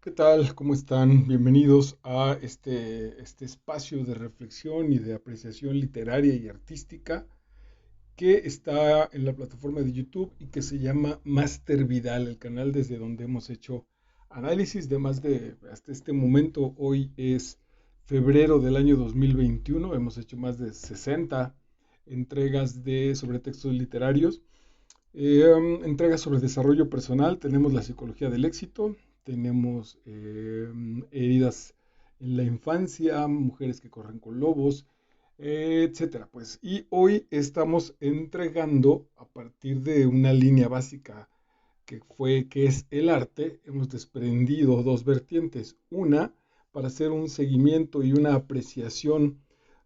¿Qué tal? ¿Cómo están? Bienvenidos a este espacio de reflexión y de apreciación literaria y artística que está en la plataforma de YouTube y que se llama Master Vidal, el canal desde donde hemos hecho análisis de más de, hasta este momento, hoy es febrero del año 2021, hemos hecho más de 60 entregas sobre textos literarios. Entregas sobre desarrollo personal, tenemos la psicología del éxito, tenemos heridas en la infancia, mujeres que corren con lobos, etcétera. Pues, y hoy estamos entregando a partir de una línea básica que es el arte. Hemos desprendido dos vertientes. Una, para hacer un seguimiento y una apreciación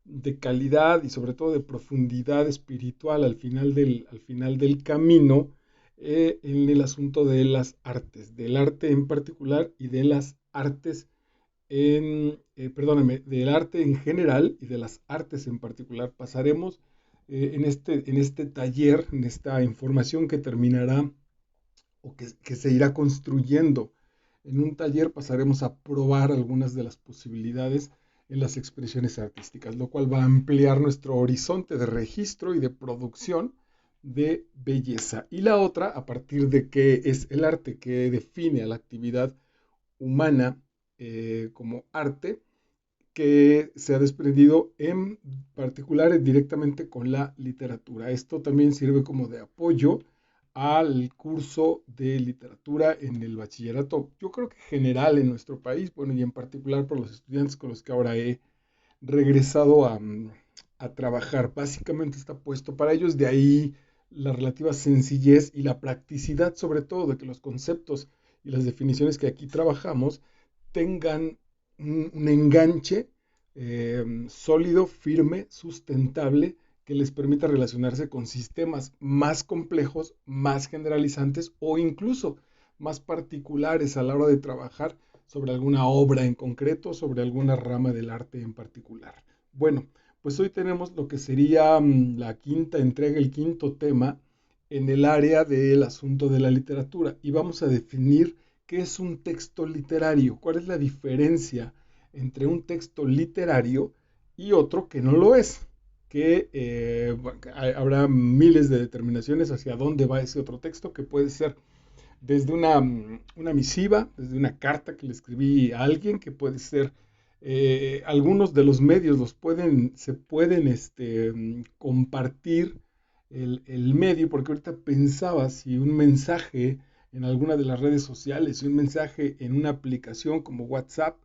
de calidad y sobre todo de profundidad espiritual al final del camino, en el asunto de las artes, del arte en particular y de las artes perdóname, del arte en general y de las artes en particular. Pasaremos en este taller, en esta información que terminará o que se irá construyendo en un taller, pasaremos a probar algunas de las posibilidades en las expresiones artísticas, lo cual va a ampliar nuestro horizonte de registro y de producción de belleza. Y la otra, a partir de qué es el arte, que define a la actividad humana como arte, que se ha desprendido en particular directamente con la literatura. Esto también sirve como de apoyo al curso de literatura en el bachillerato, yo creo que general en nuestro país, bueno, y en particular por los estudiantes con los que ahora he regresado a trabajar. Básicamente está puesto para ellos, de ahí la relativa sencillez y la practicidad, sobre todo, de que los conceptos y las definiciones que aquí trabajamos tengan un enganche sólido, firme, sustentable, que les permita relacionarse con sistemas más complejos, más generalizantes o incluso más particulares a la hora de trabajar sobre alguna obra en concreto, sobre alguna rama del arte en particular. Bueno, pues hoy tenemos lo que sería la quinta entrega, el quinto tema en el área del asunto de la literatura y vamos a definir qué es un texto literario, cuál es la diferencia entre un texto literario y otro que no lo es, que bueno, habrá miles de determinaciones hacia dónde va ese otro texto, que puede ser desde una misiva, desde una carta que le escribí a alguien, que puede ser, algunos de los medios se pueden compartir el medio, porque ahorita pensaba si un mensaje en alguna de las redes sociales, si un mensaje en una aplicación como WhatsApp,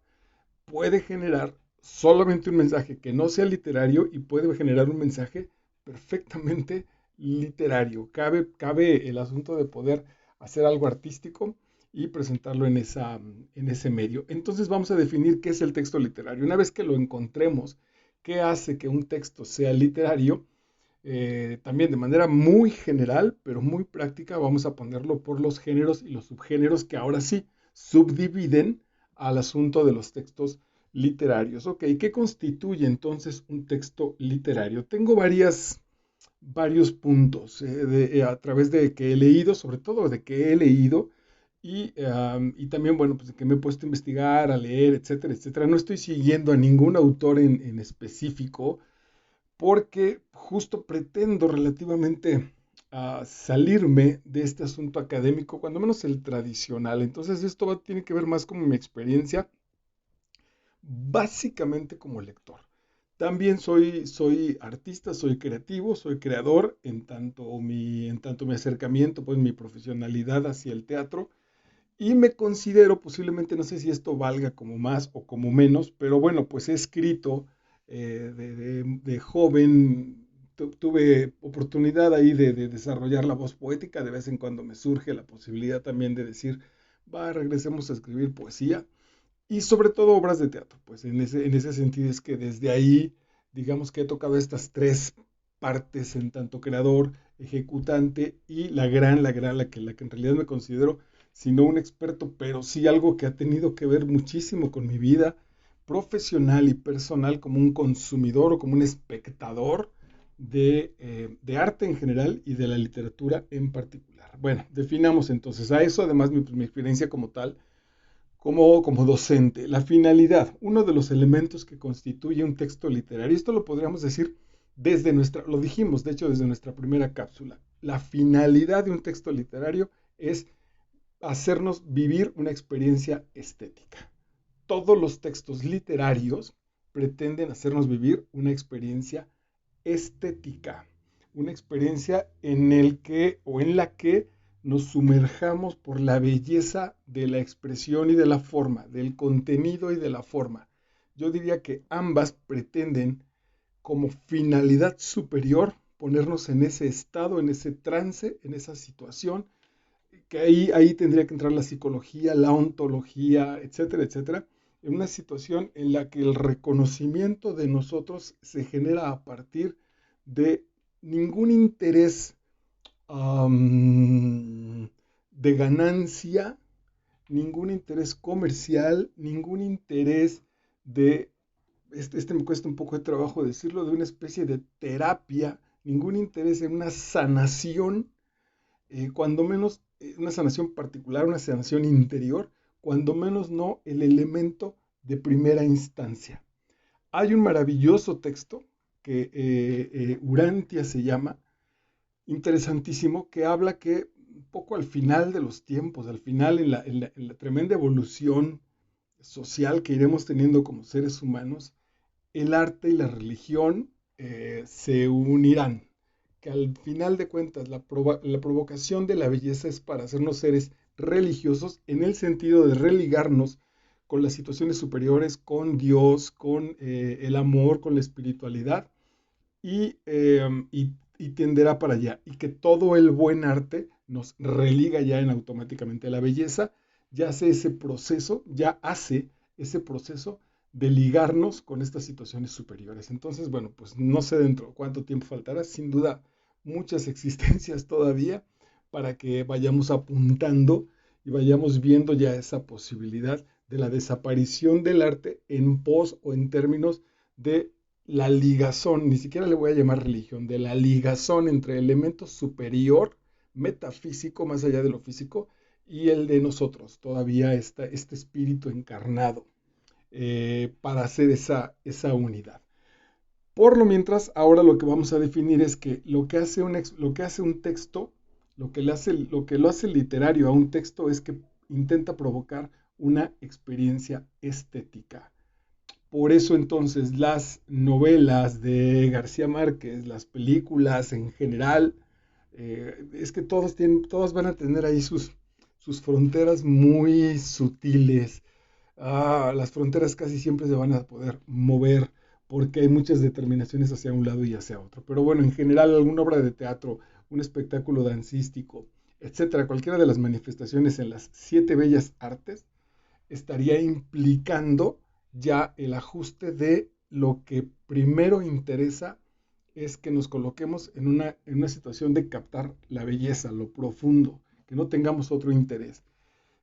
puede generar solamente un mensaje que no sea literario y puede generar un mensaje perfectamente literario. Cabe el asunto de poder hacer algo artístico y presentarlo en ese medio. Entonces vamos a definir qué es el texto literario. Una vez que lo encontremos, qué hace que un texto sea literario, también de manera muy general, pero muy práctica, vamos a ponerlo por los géneros y los subgéneros que ahora sí subdividen al asunto de los textos literarios. Ok, ¿qué constituye entonces un texto literario? Tengo varios puntos a través de que he leído, sobre todo de que he leído, y también, bueno, pues de que me he puesto a investigar, a leer, etcétera, etcétera. No estoy siguiendo a ningún autor en específico, porque justo pretendo relativamente salirme de este asunto académico, cuando menos el tradicional. Entonces esto tiene que ver más con mi experiencia, básicamente como lector. También soy artista, soy creativo, soy creador, en tanto mi acercamiento, pues mi profesionalidad hacia el teatro, y me considero posiblemente, no sé si esto valga como más o como menos, pero bueno, pues he escrito de joven, tuve oportunidad ahí de desarrollar la voz poética, de vez en cuando me surge la posibilidad también de decir, va, regresemos a escribir poesía y sobre todo obras de teatro. Pues en ese sentido es que desde ahí, digamos que he tocado estas tres partes en tanto creador, ejecutante y la que en realidad me considero, si no un experto, pero sí algo que ha tenido que ver muchísimo con mi vida profesional y personal como un consumidor o como un espectador de arte en general y de la literatura en particular. Bueno, definamos entonces a eso, además mi experiencia como tal como docente. La finalidad, uno de los elementos que constituye un texto literario, esto lo podríamos decir lo dijimos de hecho desde nuestra primera cápsula, la finalidad de un texto literario es hacernos vivir una experiencia estética. Todos los textos literarios pretenden hacernos vivir una experiencia estética, una experiencia en la que nos sumerjamos por la belleza de la expresión y de la forma, del contenido y de la forma. Yo diría que ambas pretenden como finalidad superior ponernos en ese estado, en ese trance, en esa situación, que ahí tendría que entrar la psicología, la ontología, etcétera, etcétera, en una situación en la que el reconocimiento de nosotros se genera a partir de ningún interés de ganancia, ningún interés comercial, ningún interés de, me cuesta un poco de trabajo decirlo, de una especie de terapia, ningún interés en una sanación, cuando menos una sanación particular, una sanación interior, cuando menos no el elemento de primera instancia. Hay un maravilloso texto que Urantia se llama, interesantísimo, que habla que un poco al final de los tiempos, al final en la tremenda evolución social que iremos teniendo como seres humanos, el arte y la religión se unirán, que al final de cuentas la provocación de la belleza es para hacernos seres religiosos en el sentido de religarnos con las situaciones superiores, con Dios, con el amor, con la espiritualidad y tenderá para allá. Y que todo el buen arte nos religa ya en automáticamente a la belleza, ya hace ese proceso, de ligarnos con estas situaciones superiores. Entonces, bueno, pues no sé dentro cuánto tiempo faltará, sin duda muchas existencias todavía para que vayamos apuntando y vayamos viendo ya esa posibilidad de la desaparición del arte en pos o en términos de la ligazón, ni siquiera le voy a llamar religión, de la ligazón entre el elemento superior, metafísico, más allá de lo físico, y el de nosotros, todavía este espíritu encarnado, para hacer esa unidad. Por lo mientras, ahora lo que vamos a definir es que lo que hace un texto, lo que lo hace literario a un texto es que intenta provocar una experiencia estética. Por eso entonces las novelas de García Márquez, las películas en general, es que todas van a tener ahí sus fronteras muy sutiles. Las fronteras casi siempre se van a poder mover porque hay muchas determinaciones hacia un lado y hacia otro. Pero bueno, en general alguna obra de teatro, un espectáculo dancístico, etcétera, cualquiera de las manifestaciones en las 7 bellas artes estaría implicando ya el ajuste de lo que primero interesa es que nos coloquemos en una situación de captar la belleza, lo profundo, que no tengamos otro interés.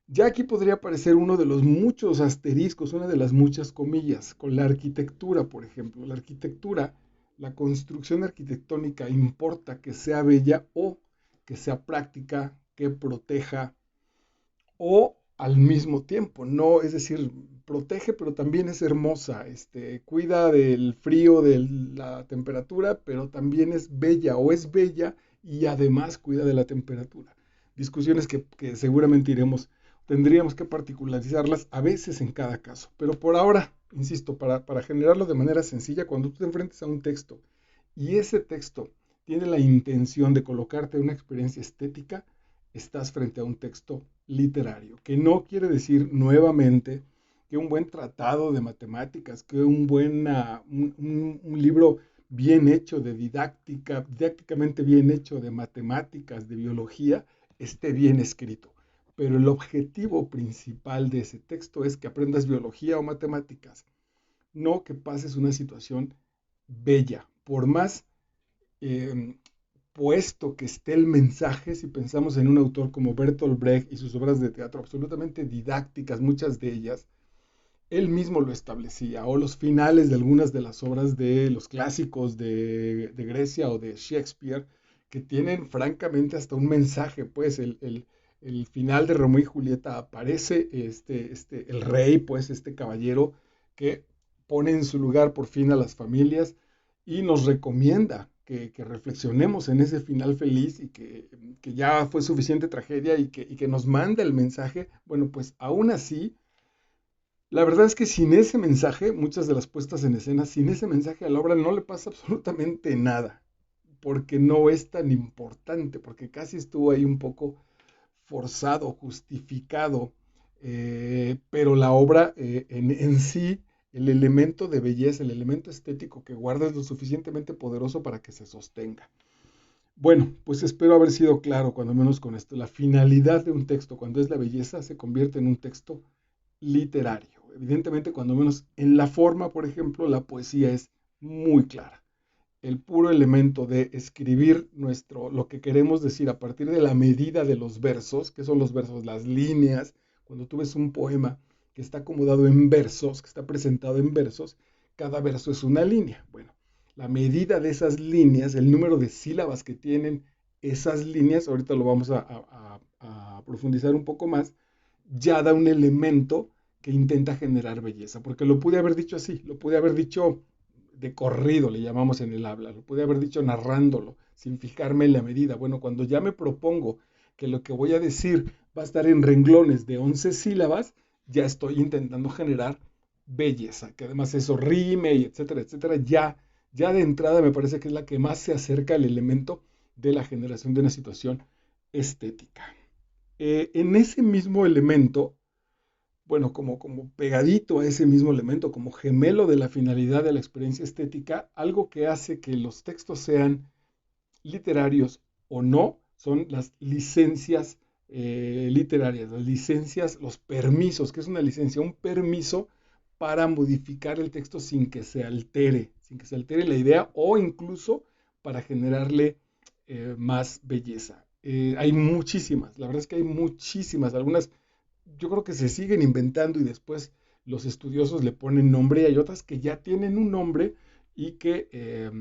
Ya aquí podría aparecer uno de los muchos asteriscos, una de las muchas comillas, con la arquitectura, por ejemplo. La arquitectura, la construcción arquitectónica importa que sea bella o que sea práctica, que proteja, o al mismo tiempo, no, es decir, protege, pero también es hermosa, cuida del frío, de la temperatura, pero también es bella o es bella y además cuida de la temperatura. Discusiones que seguramente tendríamos que particularizarlas a veces en cada caso, pero por ahora, insisto, para generarlo de manera sencilla, cuando tú te enfrentes a un texto y ese texto tiene la intención de colocarte una experiencia estética, estás frente a un texto literario, que no quiere decir nuevamente que un buen tratado de matemáticas, que un libro bien hecho de didácticamente bien hecho de matemáticas, de biología, esté bien escrito. Pero el objetivo principal de ese texto es que aprendas biología o matemáticas, no que pases una situación bella, por más eh, puesto que esté el mensaje, si pensamos en un autor como Bertolt Brecht y sus obras de teatro absolutamente didácticas, muchas de ellas, él mismo lo establecía, o los finales de algunas de las obras de los clásicos de Grecia o de Shakespeare, que tienen francamente hasta un mensaje, pues el final de Romeo y Julieta aparece el rey, pues este caballero que pone en su lugar por fin a las familias y nos recomienda que reflexionemos en ese final feliz y que ya fue suficiente tragedia y que nos manda el mensaje. Bueno, pues aún así, la verdad es que sin ese mensaje, muchas de las puestas en escena, sin ese mensaje a la obra no le pasa absolutamente nada, porque no es tan importante, porque casi estuvo ahí un poco forzado, justificado, pero la obra en sí, el elemento de belleza, el elemento estético que guarda es lo suficientemente poderoso para que se sostenga. Bueno, pues espero haber sido claro, cuando menos con esto. La finalidad de un texto, cuando es la belleza, se convierte en un texto literario. Evidentemente, cuando menos en la forma, por ejemplo, la poesía es muy clara. El puro elemento de escribir lo que queremos decir a partir de la medida de los versos, que son los versos, las líneas. Cuando tú ves un poema que está acomodado en versos, que está presentado en versos, cada verso es una línea. Bueno, la medida de esas líneas, el número de sílabas que tienen esas líneas, ahorita lo vamos a profundizar un poco más, ya da un elemento que intenta generar belleza, porque lo pude haber dicho así, lo pude haber dicho de corrido, le llamamos en el habla, lo pude haber dicho narrándolo, sin fijarme en la medida. Bueno, cuando ya me propongo que lo que voy a decir va a estar en renglones de 11 sílabas, ya estoy intentando generar belleza, que además eso rime y etcétera, etcétera, ya de entrada me parece que es la que más se acerca al elemento de la generación de una situación estética. En ese mismo elemento, bueno, como pegadito a ese mismo elemento, como gemelo de la finalidad de la experiencia estética, algo que hace que los textos sean literarios o no, son las licencias literarias, las licencias, los permisos. ¿Qué es una licencia? Un permiso para modificar el texto sin que se altere la idea o incluso para generarle más belleza. Hay muchísimas, la verdad es que hay muchísimas, algunas yo creo que se siguen inventando y después los estudiosos le ponen nombre y hay otras que ya tienen un nombre y que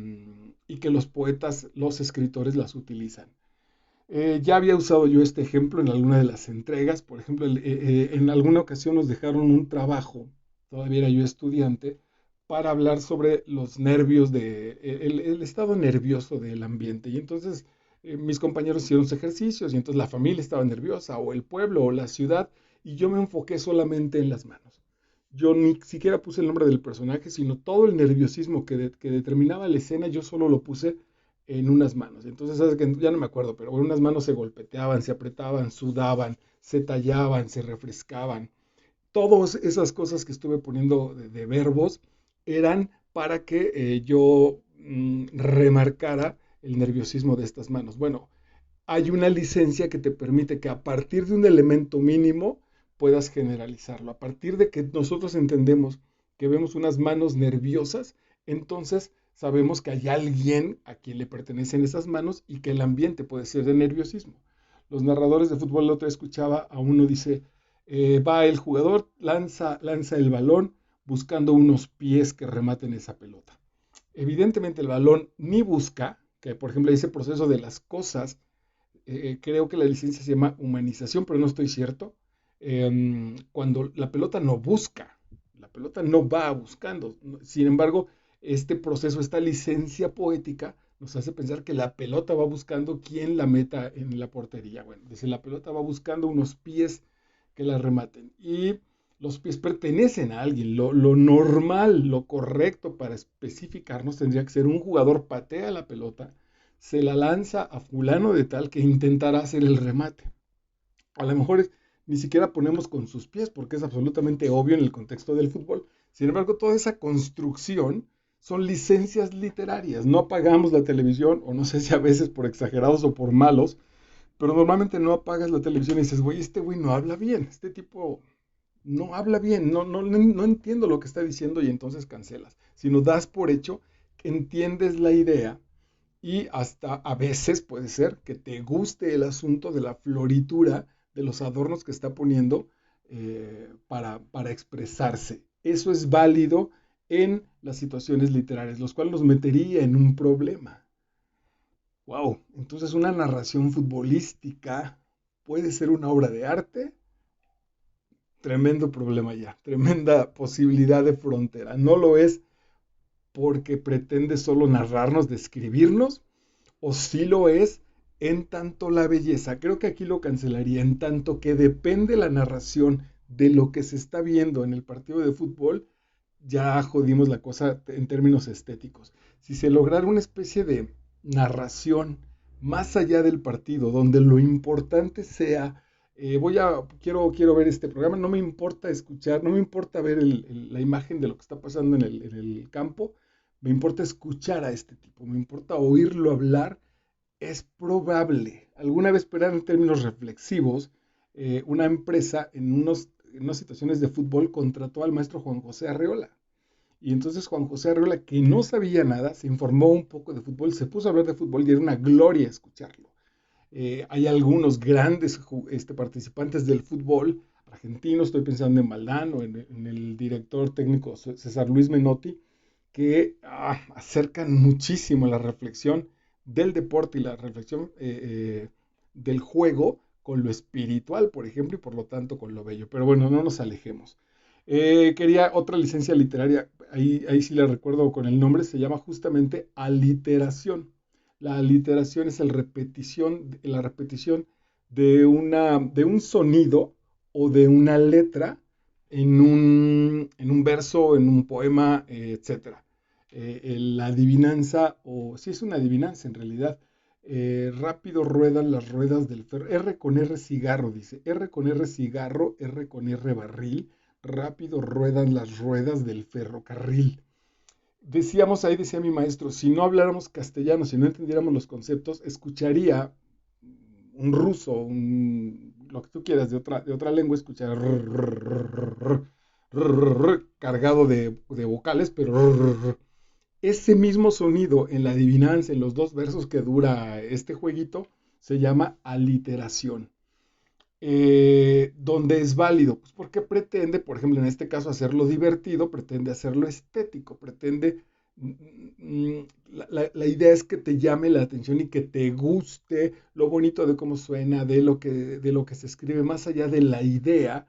los poetas, los escritores las utilizan. Ya había usado yo este ejemplo en alguna de las entregas, por ejemplo, en alguna ocasión nos dejaron un trabajo, todavía era yo estudiante, para hablar sobre los nervios, el estado nervioso del ambiente. Y entonces mis compañeros hicieron sus ejercicios y entonces la familia estaba nerviosa, o el pueblo, o la ciudad, y yo me enfoqué solamente en las manos. Yo ni siquiera puse el nombre del personaje, sino todo el nerviosismo que determinaba la escena, yo solo lo puse en unas manos. Entonces, ¿sabes que ya no me acuerdo, pero en unas manos se golpeteaban, se apretaban, sudaban, se tallaban, se refrescaban. Todas esas cosas que estuve poniendo de verbos eran para que yo remarcara el nerviosismo de estas manos. Bueno, hay una licencia que te permite que a partir de un elemento mínimo puedas generalizarlo. A partir de que nosotros entendemos que vemos unas manos nerviosas, entonces sabemos que hay alguien a quien le pertenecen esas manos y que el ambiente puede ser de nerviosismo. Los narradores de fútbol, la otra escuchaba a uno, dice, va el jugador, lanza el balón buscando unos pies que rematen esa pelota. Evidentemente el balón ni busca, que por ejemplo ese proceso de las cosas, creo que la licencia se llama humanización, pero no estoy cierto. Cuando la pelota no busca, la pelota no va buscando. Sin embargo, este proceso, esta licencia poética, nos hace pensar que la pelota va buscando quién la meta en la portería. Bueno, dice, la pelota va buscando unos pies que la rematen. Y los pies pertenecen a alguien. Lo normal, lo correcto para especificarnos tendría que ser un jugador patea la pelota, se la lanza a fulano de tal que intentará hacer el remate. A lo mejor ni siquiera ponemos con sus pies porque es absolutamente obvio en el contexto del fútbol. Sin embargo, toda esa construcción son licencias literarias. No apagamos la televisión, o no sé si a veces por exagerados o por malos, pero normalmente no apagas la televisión y dices, güey, este güey no habla bien, este tipo no habla bien, no entiendo lo que está diciendo y entonces cancelas. Sino das por hecho que entiendes la idea y hasta a veces puede ser que te guste el asunto de la floritura, de los adornos que está poniendo para expresarse. Eso es válido en las situaciones literarias, los cuales nos metería en un problema. Wow, entonces una narración futbolística puede ser una obra de arte, tremendo problema ya, tremenda posibilidad de frontera. No lo es porque pretende solo narrarnos, describirnos, o sí lo es en tanto la belleza. Creo que aquí lo cancelaría, en tanto que depende la narración de lo que se está viendo en el partido de fútbol, ya jodimos la cosa en términos estéticos. Si se lograra una especie de narración más allá del partido, donde lo importante sea, quiero ver este programa, no me importa escuchar, no me importa ver la imagen de lo que está pasando en el campo, me importa escuchar a este tipo, me importa oírlo hablar. Es probable, alguna vez, pero en términos reflexivos, una empresa en unas situaciones de fútbol contrató al maestro Juan José Arreola. Y entonces Juan José Arreola, que no sabía nada, se informó un poco de fútbol, se puso a hablar de fútbol y era una gloria escucharlo. Hay algunos grandes participantes del fútbol argentino, estoy pensando en Maldán o en el director técnico César Luis Menotti, que acercan muchísimo la reflexión del deporte y la reflexión del juego con lo espiritual, por ejemplo, y por lo tanto con lo bello. Pero bueno, no nos alejemos. Quería otra licencia literaria, ahí sí la recuerdo con el nombre, se llama justamente aliteración. La aliteración es la repetición de un sonido o de una letra en un verso, en un poema, etcétera. La adivinanza, o sí es una adivinanza en realidad, rápido ruedan las ruedas del ferro. R con R cigarro, dice. R con R cigarro, R con R barril. Rápido ruedan las ruedas del ferrocarril. Decíamos ahí, decía mi maestro, si no habláramos castellano, si no entendiéramos los conceptos, escucharía un ruso, lo que tú quieras de otra lengua, escucharía cargado de vocales, pero ese mismo sonido en la adivinanza, en los dos versos que dura este jueguito, se llama aliteración. Donde es válido, pues porque pretende, por ejemplo, en este caso, hacerlo divertido, pretende hacerlo estético, pretende, la idea es que te llame la atención y que te guste lo bonito de cómo suena, de lo que se escribe, más allá de la idea,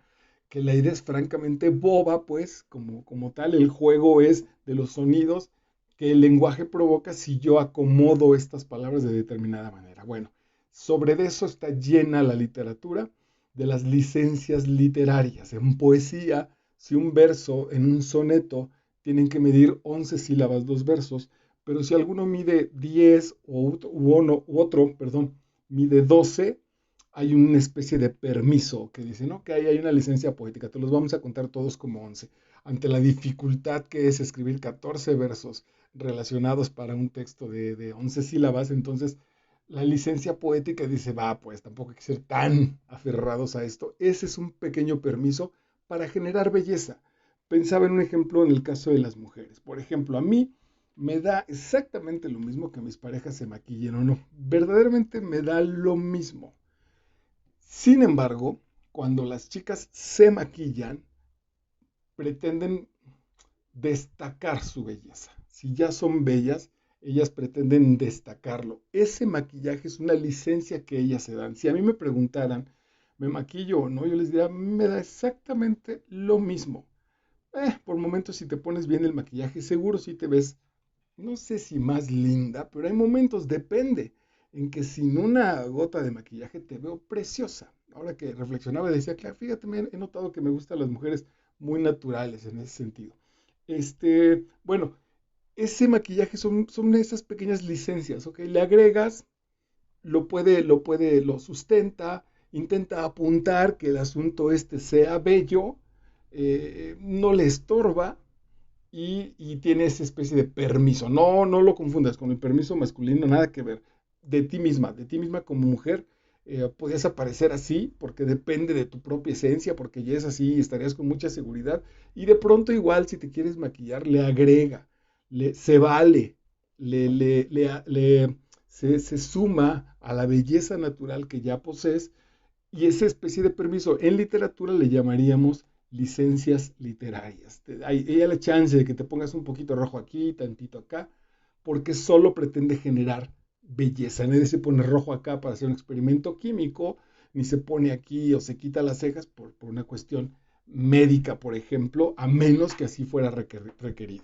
que la idea es francamente boba, pues, como tal, el juego es de los sonidos que el lenguaje provoca si yo acomodo estas palabras de determinada manera. Bueno, sobre eso está llena la literatura, de las licencias literarias. En poesía, si un verso en un soneto tienen que medir 11 sílabas dos versos, pero si alguno mide 10 u otro, perdón, mide 12, hay una especie de permiso que dice, ¿no? Que ahí hay una licencia poética, te los vamos a contar todos como 11. Ante la dificultad que es escribir 14 versos relacionados para un texto de 11 sílabas, entonces la licencia poética dice, va, pues tampoco hay que ser tan aferrados a esto. Ese es un pequeño permiso para generar belleza. Pensaba en un ejemplo en el caso de las mujeres. Por ejemplo, a mí me da exactamente lo mismo que mis parejas se maquillen o no. Verdaderamente me da lo mismo. Sin embargo, cuando las chicas se maquillan, pretenden destacar su belleza. Si ya son bellas, ellas pretenden destacarlo. Ese maquillaje es una licencia que ellas se dan. Si a mí me preguntaran, ¿me maquillo o no? Yo les diría, me da exactamente lo mismo. Por momentos, si te pones bien el maquillaje, seguro si te ves, no sé si más linda, pero hay momentos, depende, en que sin una gota de maquillaje te veo preciosa. Ahora que reflexionaba, decía, claro, fíjate, he notado que me gustan las mujeres muy naturales en ese sentido. Bueno, ese maquillaje son esas pequeñas licencias, ¿ok? Le agregas, lo sustenta, intenta apuntar que el asunto sea bello, no le estorba y tiene esa especie de permiso. No, no lo confundas con el permiso masculino, nada que ver. De ti misma como mujer, podías aparecer así porque depende de tu propia esencia, porque ya es así y estarías con mucha seguridad. Y de pronto igual si te quieres maquillar, le agrega, se vale, se suma a la belleza natural que ya posees y esa especie de permiso en literatura le llamaríamos licencias literarias. Hay la chance de que te pongas un poquito rojo aquí, tantito acá, porque solo pretende generar belleza. Nadie se pone rojo acá para hacer un experimento químico, ni se pone aquí o se quita las cejas por una cuestión médica, por ejemplo, a menos que así fuera requerido.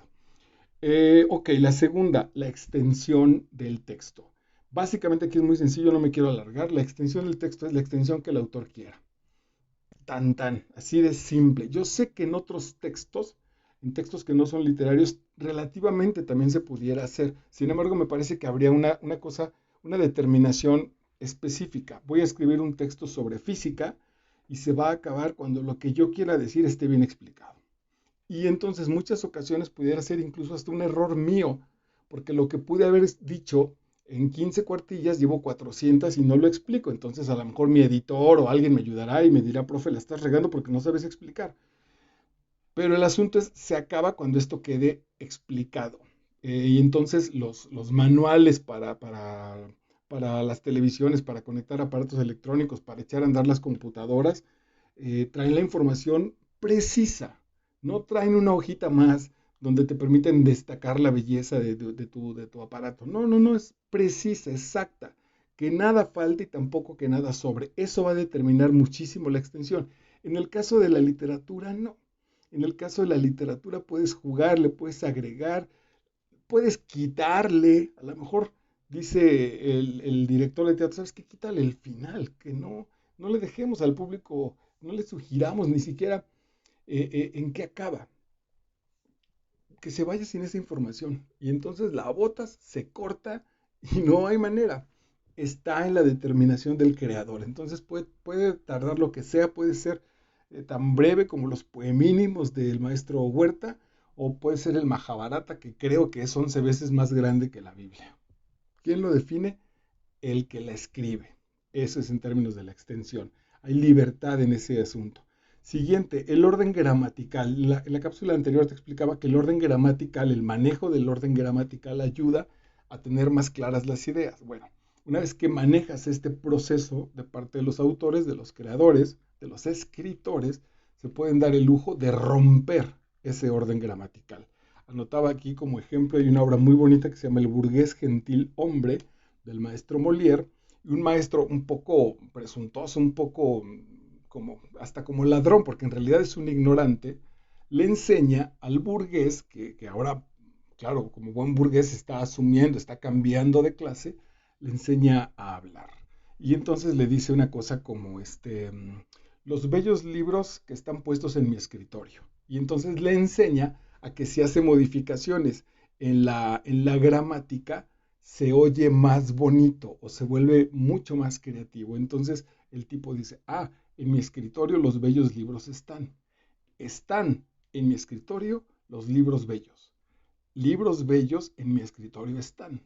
Ok, la segunda, la extensión del texto. Básicamente aquí es muy sencillo, no me quiero alargar. La extensión del texto es la extensión que el autor quiera. Tan, tan, así de simple. Yo sé que en otros textos, en textos que no son literarios, relativamente también se pudiera hacer. Sin embargo, me parece que habría una cosa, una determinación específica. Voy a escribir un texto sobre física y se va a acabar cuando lo que yo quiera decir esté bien explicado. Y entonces muchas ocasiones pudiera ser incluso hasta un error mío, porque lo que pude haber dicho en 15 cuartillas llevo 400 y no lo explico. Entonces a lo mejor mi editor o alguien me ayudará y me dirá, profe, la estás regando porque no sabes explicar. Pero el asunto es, se acaba cuando esto quede explicado. Y entonces los manuales para las televisiones, para conectar aparatos electrónicos, para echar a andar las computadoras, traen la información precisa. No traen una hojita más donde te permiten destacar la belleza de tu aparato. No, no, no, es precisa, exacta. Que nada falte y tampoco que nada sobre. Eso va a determinar muchísimo la extensión. En el caso de la literatura, no. En el caso de la literatura puedes jugarle, puedes agregar, puedes quitarle. A lo mejor dice el director de teatro, ¿sabes qué? Quítale el final, que no le dejemos al público, no le sugiramos ni siquiera en qué acaba, que se vaya sin esa información. Y entonces la botas, se corta y no hay manera. Está en la determinación del creador. Entonces puede tardar lo que sea, puede ser tan breve como los poemínimos del maestro Huerta, o puede ser el Mahabharata, que creo que es 11 veces más grande que la Biblia. ¿Quién lo define? El que la escribe. Eso es en términos de la extensión. Hay libertad en ese asunto. Siguiente, el orden gramatical. En la cápsula anterior te explicaba que el orden gramatical, el manejo del orden gramatical ayuda a tener más claras las ideas. Bueno, una vez que manejas este proceso de parte de los autores, de los creadores, de los escritores, se pueden dar el lujo de romper ese orden gramatical. Anotaba aquí como ejemplo, hay una obra muy bonita que se llama El burgués gentil hombre, del maestro Molière, y un maestro un poco presuntuoso, un poco como, hasta como ladrón, porque en realidad es un ignorante, le enseña al burgués, que ahora, claro, como buen burgués está asumiendo, está cambiando de clase, le enseña a hablar. Y entonces le dice una cosa como, los bellos libros que están puestos en mi escritorio. Y entonces le enseña a que si hace modificaciones en la gramática, se oye más bonito o se vuelve mucho más creativo. Entonces el tipo dice, en mi escritorio los bellos libros están. Están en mi escritorio los libros bellos. Libros bellos en mi escritorio están.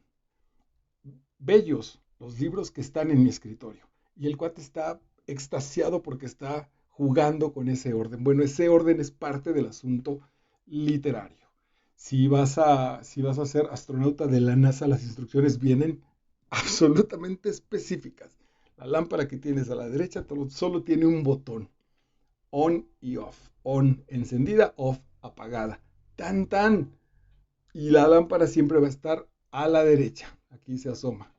Bellos los libros que están en mi escritorio. Y el cuate está extasiado porque está jugando con ese orden. Bueno, ese orden es parte del asunto literario. Si vas a ser astronauta de la NASA, las instrucciones vienen absolutamente específicas. La lámpara que tienes a la derecha solo tiene un botón, on y off. On encendida, off apagada. Tan tan. Y la lámpara siempre va a estar a la derecha. Aquí se asoma.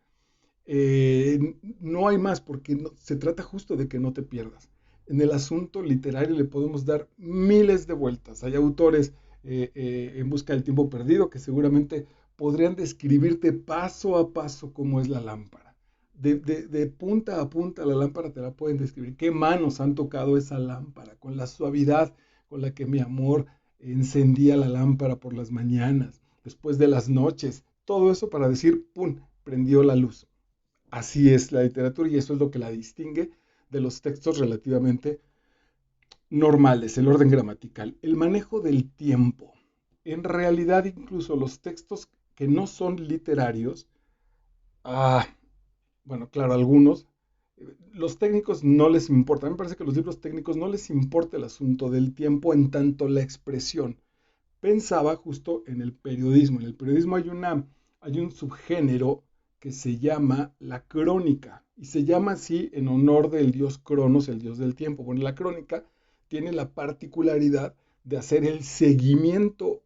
No hay más porque se trata justo de que no te pierdas. En el asunto literario le podemos dar miles de vueltas. Hay autores en busca del tiempo perdido que seguramente podrían describirte paso a paso cómo es la lámpara. De punta a punta la lámpara te la pueden describir. ¿Qué manos han tocado esa lámpara? Con la suavidad con la que mi amor encendía la lámpara por las mañanas, después de las noches. Todo eso para decir, ¡pum!, prendió la luz. Así es la literatura y eso es lo que la distingue de los textos relativamente normales, el orden gramatical. El manejo del tiempo. En realidad, incluso los textos que no son literarios, ah, bueno, claro, algunos, los técnicos no les importa. A mí me parece que a los libros técnicos no les importa el asunto del tiempo en tanto la expresión. Pensaba justo en el periodismo. En el periodismo hay un subgénero que se llama la crónica y se llama así en honor del dios Cronos, el dios del tiempo. Bueno, la crónica tiene la particularidad de hacer el seguimiento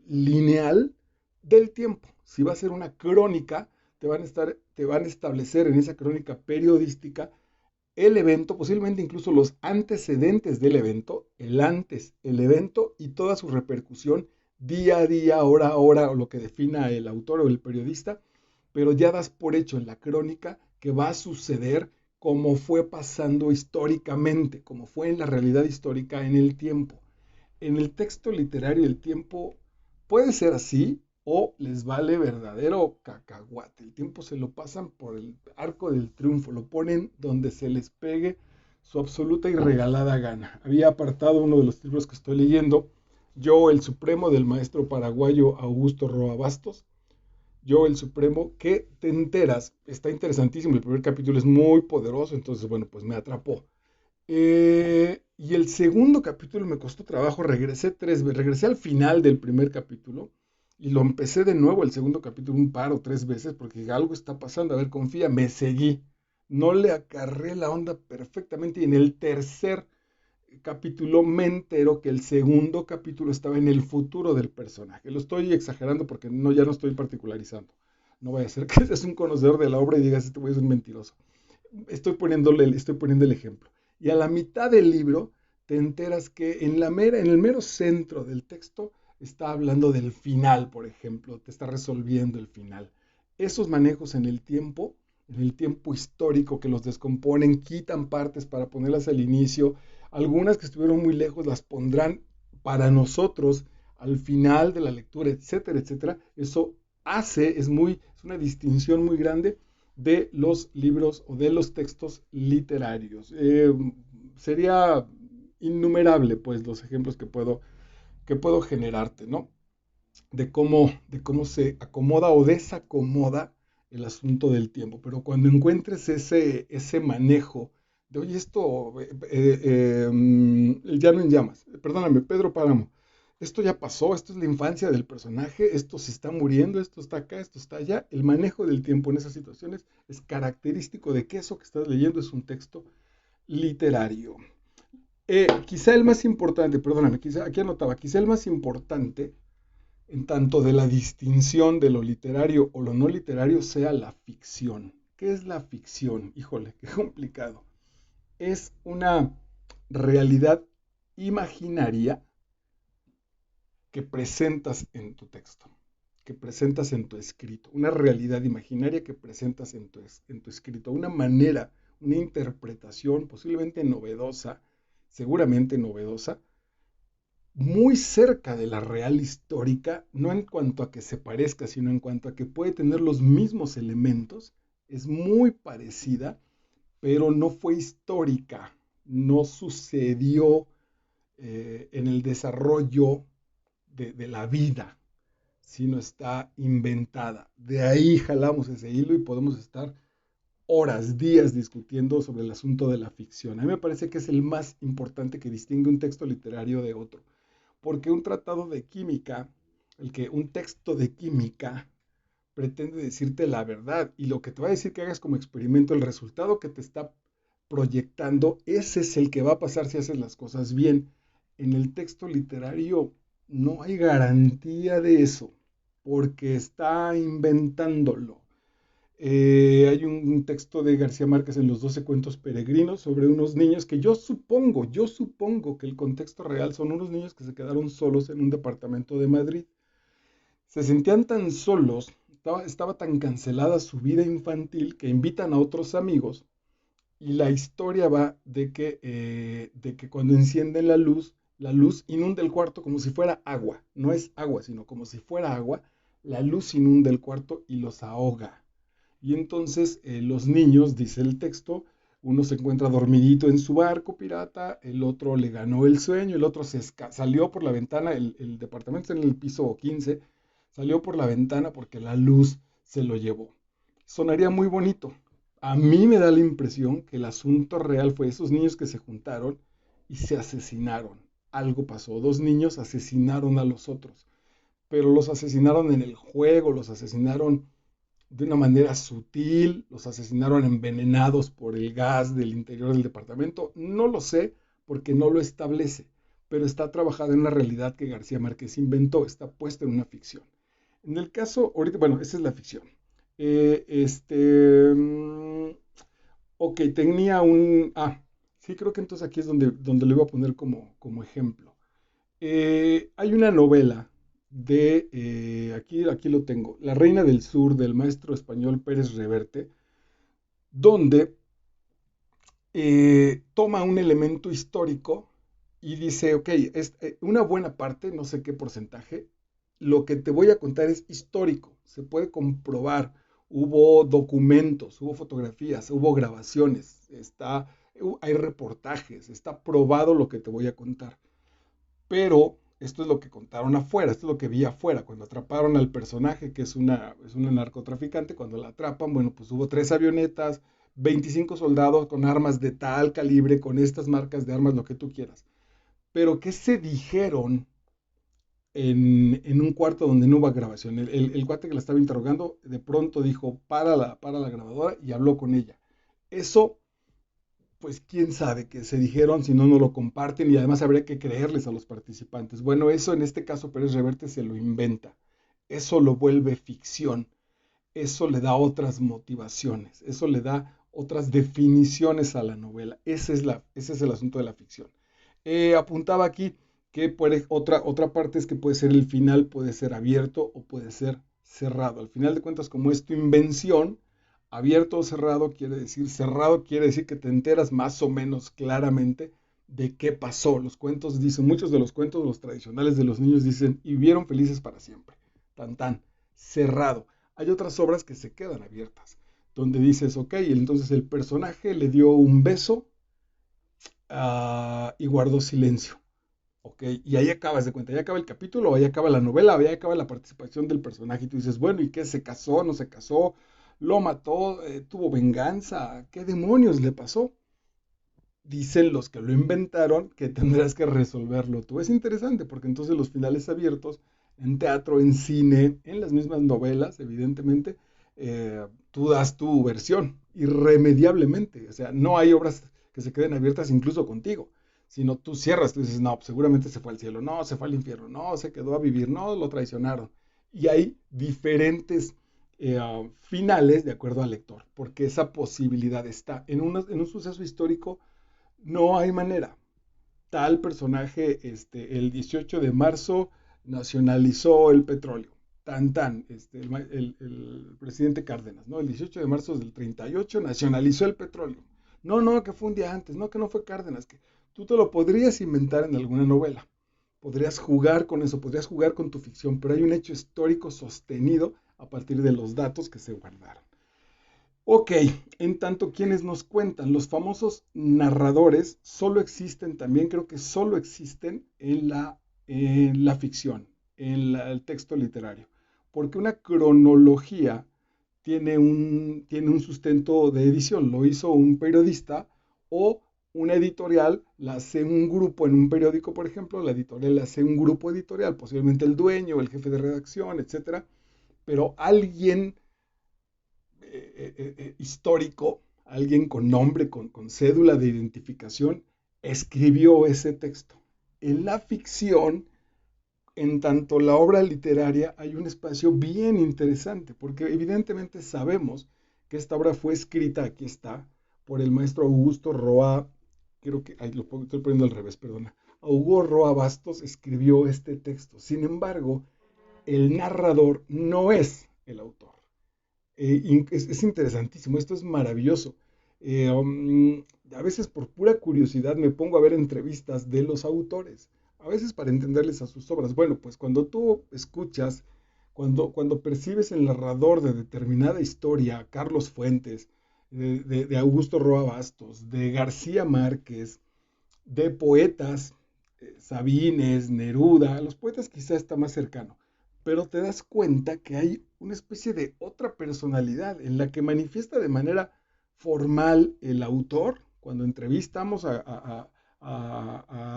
lineal del tiempo. Si va a ser una crónica, te van a establecer en esa crónica periodística el evento, posiblemente incluso los antecedentes del evento, el antes, el evento y toda su repercusión día a día, hora a hora, o lo que defina el autor o el periodista, pero ya das por hecho en la crónica que va a suceder como fue pasando históricamente, como fue en la realidad histórica en el tiempo. En el texto literario el tiempo puede ser así o les vale verdadero cacahuate. El tiempo se lo pasan por el arco del triunfo, lo ponen donde se les pegue su absoluta y regalada gana. Había apartado uno de los libros que estoy leyendo, Yo, el Supremo, del maestro paraguayo Augusto Roa Bastos. Yo, el Supremo, que te enteras, está interesantísimo, el primer capítulo es muy poderoso, entonces, bueno, pues me atrapó. Y el segundo capítulo me costó trabajo, regresé 3 veces, regresé al final del primer capítulo y lo empecé de nuevo el segundo capítulo un par o 3 veces porque algo está pasando, a ver, confía, me seguí, no le agarré la onda perfectamente y en el tercer capítulo me entero que el segundo capítulo estaba en el futuro del personaje. Lo estoy exagerando porque no, ya no estoy particularizando. No vaya a ser que seas un conocedor de la obra y digas, este güey es un mentiroso. Estoy poniendo el ejemplo. Y a la mitad del libro te enteras que en el mero centro del texto está hablando del final, por ejemplo, te está resolviendo el final. Esos manejos en el tiempo histórico que los descomponen, quitan partes para ponerlas al inicio, algunas que estuvieron muy lejos las pondrán para nosotros al final de la lectura, etcétera, etcétera. Eso es una distinción muy grande de los libros o de los textos literarios. Sería innumerable, pues, los ejemplos que puedo generarte, ¿no? De cómo se acomoda o desacomoda el asunto del tiempo. Pero cuando encuentres ese manejo de, oye, esto, el llano en llamas, perdóname, Pedro Páramo, esto ya pasó, esto es la infancia del personaje, esto se está muriendo, esto está acá, esto está allá. El manejo del tiempo en esas situaciones es característico de que eso que estás leyendo es un texto literario. Quizá el más importante, perdóname, quizá, aquí anotaba, quizá el más importante en tanto de la distinción de lo literario o lo no literario sea la ficción. ¿Qué es la ficción? Híjole, qué complicado. Es una realidad imaginaria que presentas en tu texto, que presentas en tu escrito, una realidad imaginaria que presentas en tu escrito, una manera, una interpretación posiblemente novedosa, seguramente novedosa, muy cerca de la real histórica, no en cuanto a que se parezca, sino en cuanto a que puede tener los mismos elementos, es muy parecida, pero no fue histórica, no sucedió en el desarrollo de la vida, sino está inventada. De ahí jalamos ese hilo y podemos estar horas, días discutiendo sobre el asunto de la ficción. A mí me parece que es el más importante que distingue un texto literario de otro. Porque un tratado de química, un texto de química pretende decirte la verdad y lo que te va a decir que hagas como experimento, el resultado que te está proyectando, ese es el que va a pasar si haces las cosas bien. En el texto literario no hay garantía de eso, porque está inventándolo. Hay un texto de García Márquez en los 12 cuentos peregrinos sobre unos niños que yo supongo que el contexto real son unos niños que se quedaron solos en un departamento de Madrid. Se sentían tan solos, estaba tan cancelada su vida infantil que invitan a otros amigos y la historia va de que cuando encienden la luz inunda el cuarto como si fuera agua. No es agua, sino como si fuera agua. La luz inunda el cuarto y los ahoga. Y entonces los niños, dice el texto, uno se encuentra dormidito en su barco pirata, el otro le ganó el sueño, el otro salió por la ventana, el departamento está en el piso 15, salió por la ventana porque la luz se lo llevó. Sonaría muy bonito. A mí me da la impresión que el asunto real fue esos niños que se juntaron y se asesinaron. Algo pasó, 2 niños asesinaron a los otros, pero los asesinaron en el juego, los asesinaron de una manera sutil, los asesinaron envenenados por el gas del interior del departamento. No lo sé porque no lo establece, pero está trabajado en una realidad que García Márquez inventó, está puesto en una ficción. En el caso, ahorita, bueno, esa es la ficción. Eh, este, mm, Ok, tenía un... sí, creo que entonces aquí es donde lo iba a poner como ejemplo. Hay una novela aquí lo tengo, La Reina del Sur, del maestro español Pérez Reverte, donde toma un elemento histórico y dice, ok, una buena parte, no sé qué porcentaje, lo que te voy a contar es histórico, se puede comprobar, hubo documentos, hubo fotografías, hubo grabaciones, hay reportajes, está probado lo que te voy a contar. Pero esto es lo que contaron afuera, esto es lo que vi afuera, cuando atraparon al personaje, que es una narcotraficante, cuando la atrapan, bueno, pues hubo 3 avionetas, 25 soldados con armas de tal calibre, con estas marcas de armas, lo que tú quieras. Pero ¿qué se dijeron en un cuarto donde no hubo grabación? El cuate que la estaba interrogando de pronto dijo, para la grabadora y habló con ella. Eso pues quién sabe qué se dijeron, si no, no lo comparten y además habría que creerles a los participantes. Bueno, eso en este caso Pérez Reverte se lo inventa, eso lo vuelve ficción, eso le da otras motivaciones, eso le da otras definiciones a la novela. Ese es el asunto de la ficción. Apuntaba aquí que otra parte es que puede ser el final, puede ser abierto o puede ser cerrado. Al final de cuentas, como es tu invención, abierto o cerrado quiere decir que te enteras más o menos claramente de qué pasó. Los cuentos dicen, muchos de los cuentos, los tradicionales de los niños dicen, y vivieron felices para siempre. Tan tan, cerrado. Hay otras obras que se quedan abiertas, donde dices, ok, entonces el personaje le dio un beso y guardó silencio. Ok, y ahí acabas de cuenta, ahí acaba el capítulo, ahí acaba la novela, ahí acaba la participación del personaje. Y tú dices, bueno, ¿y qué? ¿Se casó? ¿No se casó? ¿Lo mató? ¿Tuvo venganza? ¿Qué demonios le pasó? Dicen los que lo inventaron que tendrás que resolverlo tú. Es interesante porque entonces los finales abiertos en teatro, en cine, en las mismas novelas, evidentemente, tú das tu versión irremediablemente. O sea, no hay obras que se queden abiertas incluso contigo, sino tú cierras, tú dices, no, pues seguramente se fue al cielo, no, se fue al infierno, no, se quedó a vivir, no, lo traicionaron. Y hay diferentes finales de acuerdo al lector, porque esa posibilidad está en un suceso histórico. No hay manera. Tal personaje, el 18 de marzo nacionalizó el petróleo. Tan, tan, el presidente Cárdenas, ¿no? El 18 de marzo del 38 nacionalizó el petróleo. No, no, que fue un día antes, no, que no fue Cárdenas, que tú te lo podrías inventar en alguna novela. Podrías jugar con eso, podrías jugar con tu ficción, pero hay un hecho histórico sostenido a partir de los datos que se guardaron. Ok, en tanto quienes nos cuentan, los famosos narradores solo existen también, creo que solo existen en la ficción, el texto literario, porque una cronología tiene un sustento de edición, lo hizo un periodista o una editorial, la hace un grupo en un periódico, por ejemplo, la editorial la hace un grupo editorial, posiblemente el dueño, el jefe de redacción, etcétera, pero alguien histórico, alguien con nombre, con cédula de identificación, escribió ese texto. En la ficción, en tanto la obra literaria, hay un espacio bien interesante, porque evidentemente sabemos que esta obra fue escrita, aquí está, por el maestro Augusto Roa, creo que, ahí estoy poniendo al revés, perdona. Augusto Roa Bastos escribió este texto. Sin embargo, el narrador no es el autor. Es interesantísimo, esto es maravilloso. A veces por pura curiosidad me pongo a ver entrevistas de los autores, a veces para entenderles a sus obras. Bueno, pues cuando tú escuchas, cuando percibes el narrador de determinada historia, Carlos Fuentes, de Augusto Roa Bastos, de García Márquez, de poetas, Sabines, Neruda, los poetas quizá está más cercano, pero te das cuenta que hay una especie de otra personalidad en la que manifiesta de manera formal el autor, cuando entrevistamos a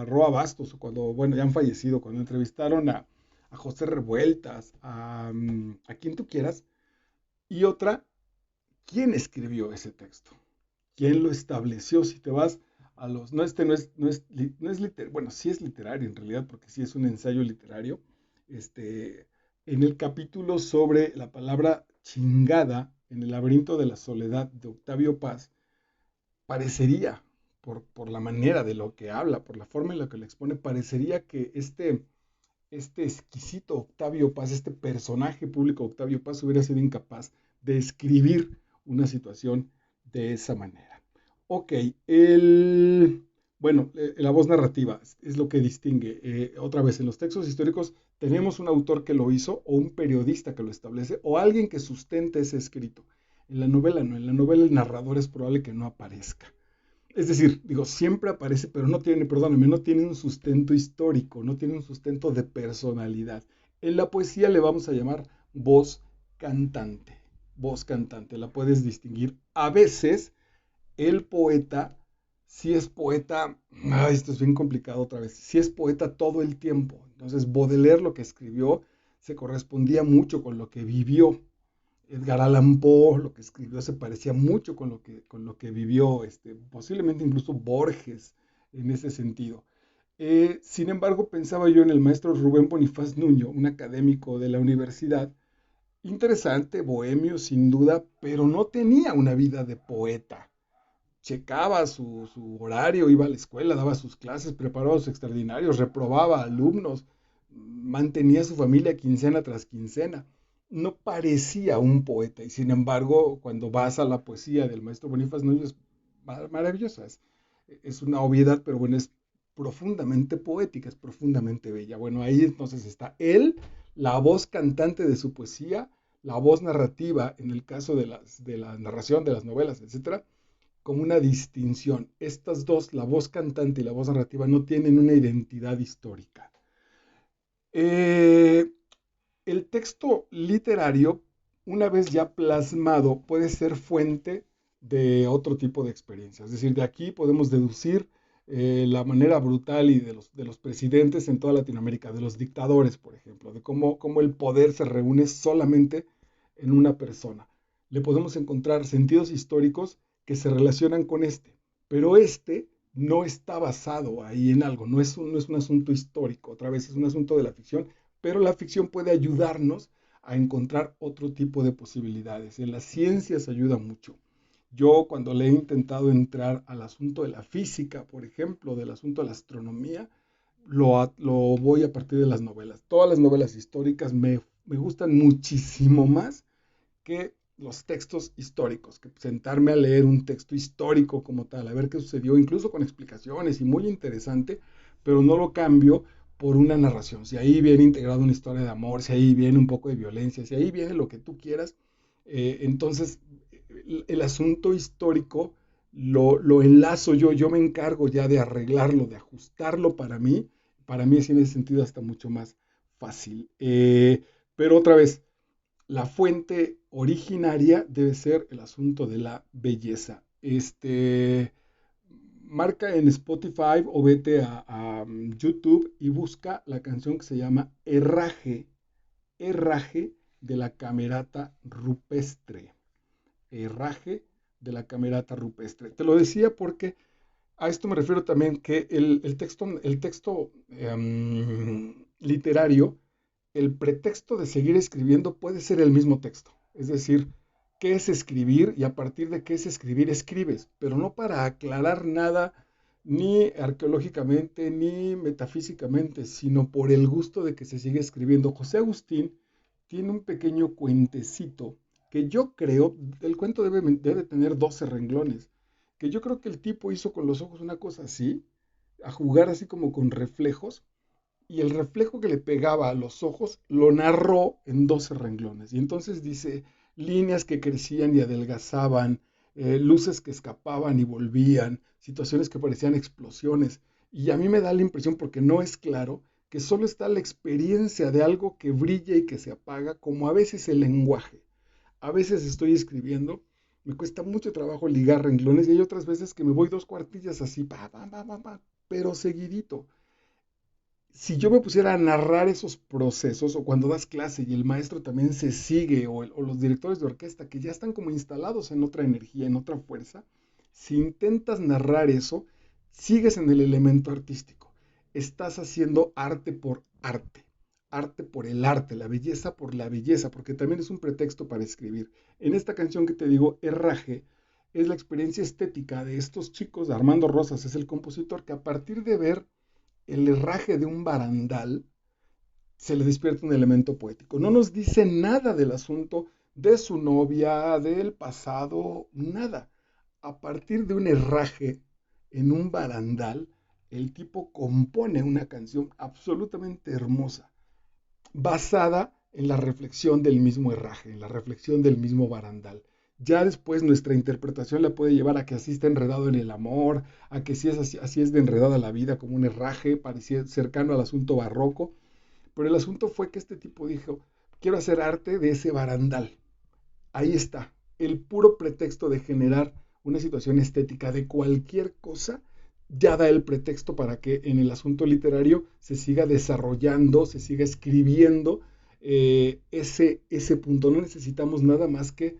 Roa Bastos, o cuando, bueno, ya han fallecido, cuando entrevistaron a José Revueltas, a quien tú quieras, y otra, ¿quién escribió ese texto? ¿Quién lo estableció? Si te vas a los... No, bueno, sí es literario en realidad, porque sí es un ensayo literario. Este, en el capítulo sobre la palabra chingada, en el laberinto de la soledad de Octavio Paz, parecería, por la manera de lo que habla, por la forma en la que lo expone, parecería que este exquisito Octavio Paz, este personaje público Octavio Paz, hubiera sido incapaz de escribir una situación de esa manera. Ok, bueno, la voz narrativa es lo que distingue. Otra vez, en los textos históricos tenemos un autor que lo hizo, o un periodista que lo establece, o alguien que sustente ese escrito. En la novela no, en la novela el narrador es probable que no aparezca. Es decir, digo, siempre aparece, pero no tiene, perdóname, no tiene un sustento histórico, no tiene un sustento de personalidad. En la poesía le vamos a llamar voz cantante. Voz cantante, la puedes distinguir. A veces el poeta, si es poeta, esto es bien complicado otra vez, si es poeta todo el tiempo. Entonces, Baudelaire lo que escribió se correspondía mucho con lo que vivió. Edgar Allan Poe, lo que escribió se parecía mucho con lo que vivió, posiblemente incluso Borges en ese sentido. Sin embargo, pensaba yo en el maestro Rubén Bonifaz Nuño, un académico de la universidad, interesante, bohemio sin duda, pero no tenía una vida de poeta. Checaba su horario, iba a la escuela, daba sus clases, preparaba sus extraordinarios, reprobaba alumnos, mantenía a su familia quincena tras quincena. No parecía un poeta, y sin embargo, cuando vas a la poesía del maestro Bonifaz Nuño, es maravillosa. Es una obviedad, pero bueno, es profundamente poética, es profundamente bella. Bueno, ahí entonces está él, la voz cantante de su poesía, la voz narrativa en el caso de la narración de las novelas, etcétera, como una distinción. Estas dos, la voz cantante y la voz narrativa, no tienen una identidad histórica. Eh, el texto literario, una vez ya plasmado, puede ser fuente de otro tipo de experiencias. Es decir, de aquí podemos deducir la manera brutal y de los presidentes en toda Latinoamérica, de los dictadores, por ejemplo, de cómo el poder se reúne solamente en una persona. Le podemos encontrar sentidos históricos que se relacionan con pero no está basado ahí en algo, no es un asunto histórico, otra vez es un asunto de la ficción, pero la ficción puede ayudarnos a encontrar otro tipo de posibilidades. En las ciencias ayuda mucho. Yo cuando le he intentado entrar al asunto de la física, por ejemplo, del asunto de la astronomía, lo voy a partir de las novelas. Todas las novelas históricas me gustan muchísimo más que los textos históricos, que sentarme a leer un texto histórico como tal, a ver qué sucedió, incluso con explicaciones y muy interesante, pero no lo cambio por una narración. Si ahí viene integrado una historia de amor, si ahí viene un poco de violencia, si ahí viene lo que tú quieras, entonces el asunto histórico lo enlazo yo me encargo ya de arreglarlo, de ajustarlo para mí es en ese sentido hasta mucho más fácil. Pero otra vez, la fuente originaria debe ser el asunto de la belleza. Marca en Spotify o vete a YouTube y busca la canción que se llama Herraje de la Camerata Rupestre. Herraje de la Camerata Rupestre. Te lo decía porque a esto me refiero también que el texto literario, el pretexto de seguir escribiendo puede ser el mismo texto. Es decir, ¿qué es escribir? Y a partir de qué es escribir, escribes, pero no para aclarar nada ni arqueológicamente ni metafísicamente, sino por el gusto de que se sigue escribiendo. José Agustín tiene un pequeño cuentecito que yo creo, el cuento debe tener 12 renglones, que yo creo que el tipo hizo con los ojos una cosa así, a jugar así como con reflejos, y el reflejo que le pegaba a los ojos lo narró en 12 renglones. Y entonces dice líneas que crecían y adelgazaban, luces que escapaban y volvían, situaciones que parecían explosiones. Y a mí me da la impresión, porque no es claro, que solo está la experiencia de algo que brilla y que se apaga, como a veces el lenguaje. A veces estoy escribiendo, me cuesta mucho trabajo ligar renglones y hay otras veces que me voy dos cuartillas así, pero seguidito. Si yo me pusiera a narrar esos procesos, o cuando das clase y el maestro también se sigue, o los directores de orquesta que ya están como instalados en otra energía, en otra fuerza, si intentas narrar eso, sigues en el elemento artístico. Estás haciendo arte por el arte, la belleza por la belleza, porque también es un pretexto para escribir. En esta canción que te digo, Herraje, es la experiencia estética de estos chicos. Armando Rosas es el compositor que a partir de ver el herraje de un barandal, se le despierta un elemento poético. No nos dice nada del asunto de su novia, del pasado, nada. A partir de un herraje en un barandal, el tipo compone una canción absolutamente hermosa, basada en la reflexión del mismo herraje, en la reflexión del mismo barandal. Ya después nuestra interpretación la puede llevar a que así está enredado en el amor, a que sí es así es de enredada la vida, como un herraje parecido, cercano al asunto barroco. Pero el asunto fue que este tipo dijo, quiero hacer arte de ese barandal. Ahí está, el puro pretexto de generar una situación estética de cualquier cosa, ya da el pretexto para que en el asunto literario se siga desarrollando, se siga escribiendo ese punto. No necesitamos nada más que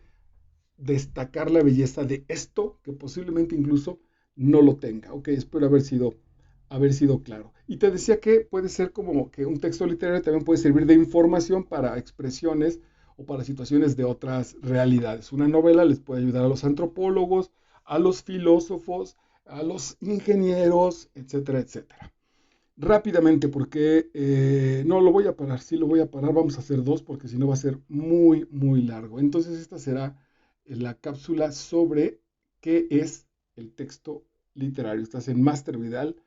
destacar la belleza de esto, que posiblemente incluso no lo tenga. Ok, espero haber sido claro. Y te decía que puede ser como que un texto literario también puede servir de información para expresiones o para situaciones de otras realidades. Una novela les puede ayudar a los antropólogos, a los filósofos, a los ingenieros, etcétera, etcétera. Rápidamente, porque no lo voy a parar, sí lo voy a parar, vamos a hacer dos porque si no va a ser muy, muy largo. Entonces esta será la cápsula sobre qué es el texto literario. Estás en Master Vidal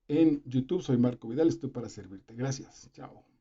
en YouTube, soy Marco Vidal, estoy para servirte. Gracias, chao.